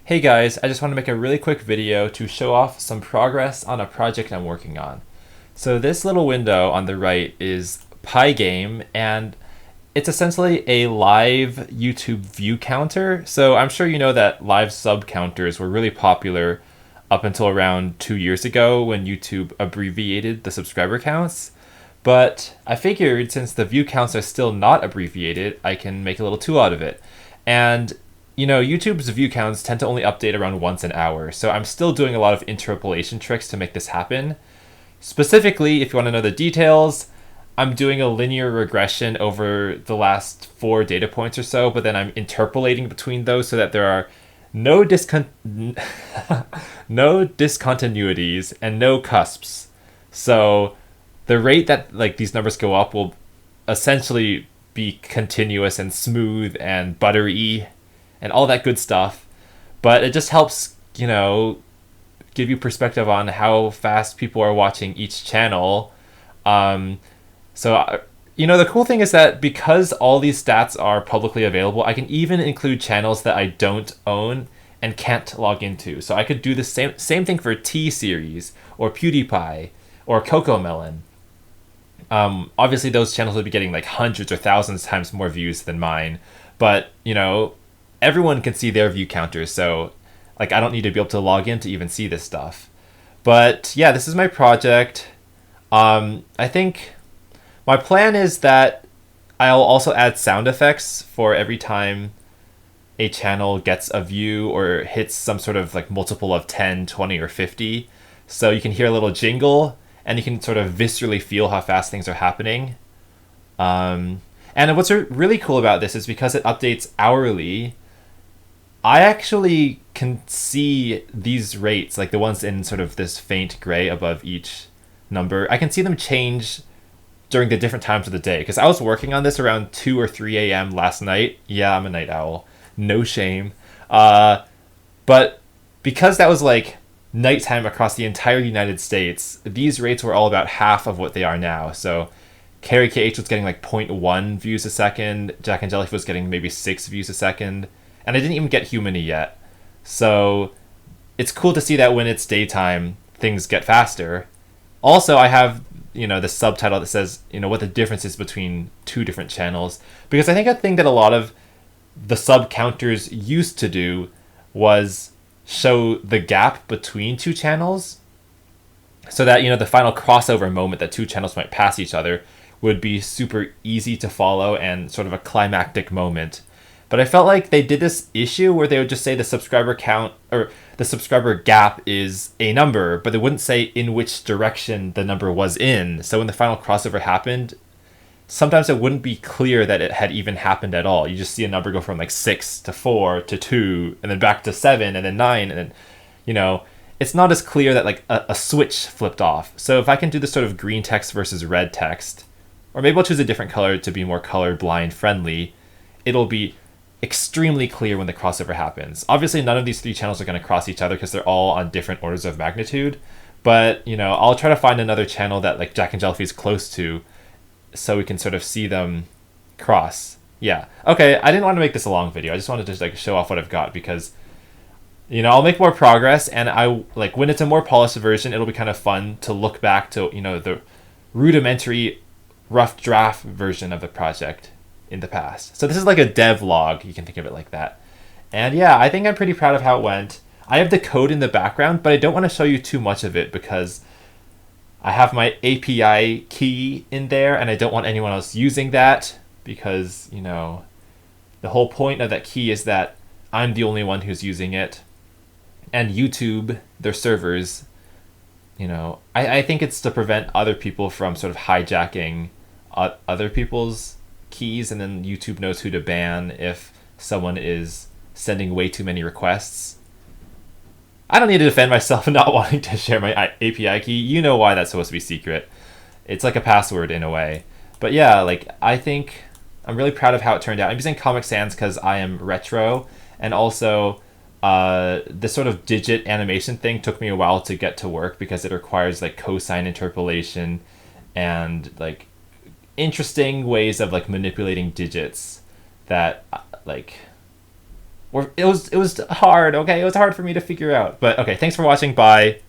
Hey guys, I just want to make a really quick video to show off some progress on a project I'm working on. So this little window on the right is Pygame, and it's essentially a live YouTube view counter. So I'm sure you know that live sub counters were really popular up until around 2 years ago when YouTube abbreviated the subscriber counts. But I figured since the view counts are still not abbreviated, I can make a little tool out of it. And YouTube's view counts tend to only update around once an hour, so I'm still doing a lot of interpolation tricks to make this happen. Specifically, if you want to know the details, I'm doing a linear regression over the last 4 data points or so, but then I'm interpolating between those so that there are no no discontinuities and no cusps. So the rate that these numbers go up will essentially be continuous and smooth and buttery and all that good stuff. But it just helps, give you perspective on how fast people are watching each channel. The cool thing is that because all these stats are publicly available, I can even include channels that I don't own and can't log into. So I could do the same thing for T-Series or PewDiePie or Cocomelon. Obviously, those channels would be getting hundreds or thousands times more views than mine. But, everyone can see their view counters, so I don't need to be able to log in to even see this stuff. But yeah, this is my project. I think my plan is that I'll also add sound effects for every time a channel gets a view or hits some sort of multiple of 10, 20, or 50. So you can hear a little jingle and you can sort of viscerally feel how fast things are happening. And what's really cool about this is because it updates hourly, I actually can see these rates, like the ones in sort of this faint gray above each number. I can see them change during the different times of the day, because I was working on this around 2 or 3 a.m. last night. Yeah, I'm a night owl. No shame. But because that was nighttime across the entire United States, these rates were all about half of what they are now. So Carrie KH was getting 0.1 views a second. Jack and Jellyfish was getting maybe 6 views a second. And I didn't even get Humany yet. So it's cool to see that when it's daytime, things get faster. Also, I have, the subtitle that says, what the difference is between 2 different channels. Because I think a thing that a lot of the sub counters used to do was show the gap between 2 channels. So that, the final crossover moment that 2 channels might pass each other would be super easy to follow and sort of a climactic moment. But I felt like they did this issue where they would just say the subscriber count or the subscriber gap is a number, but they wouldn't say in which direction the number was in. So when the final crossover happened, sometimes it wouldn't be clear that it had even happened at all. You just see a number go from 6 to 4 to 2 and then back to 7 and then 9 and then, it's not as clear that a switch flipped off. So if I can do this sort of green text versus red text, or maybe I'll choose a different color to be more colorblind friendly, it'll be extremely clear when the crossover happens. Obviously, none of these 3 channels are going to cross each other because they're all on different orders of magnitude. But, I'll try to find another channel that Jack and Jellyfish is close to so we can sort of see them cross. Yeah. Okay, I didn't want to make this a long video. I just wanted to show off what I've got because, I'll make more progress, and I when it's a more polished version, it'll be kind of fun to look back to, the rudimentary rough draft version of the project in the past. So this is like a devlog, you can think of it like that. And yeah, I think I'm pretty proud of how it went. I have the code in the background, but I don't want to show you too much of it because I have my API key in there and I don't want anyone else using that because, the whole point of that key is that I'm the only one who's using it. And YouTube, their servers, I think it's to prevent other people from sort of hijacking other people's keys, and then YouTube knows who to ban if someone is sending way too many requests. I don't need to defend myself not wanting to share my API key. You know why that's supposed to be secret. It's like a password in a way. But yeah, I think I'm really proud of how it turned out. I'm using Comic Sans because I am retro, and also this sort of digit animation thing took me a while to get to work because it requires cosine interpolation and interesting ways of manipulating digits that Or it was hard, okay? It was hard for me to figure out. But okay, thanks for watching. Bye.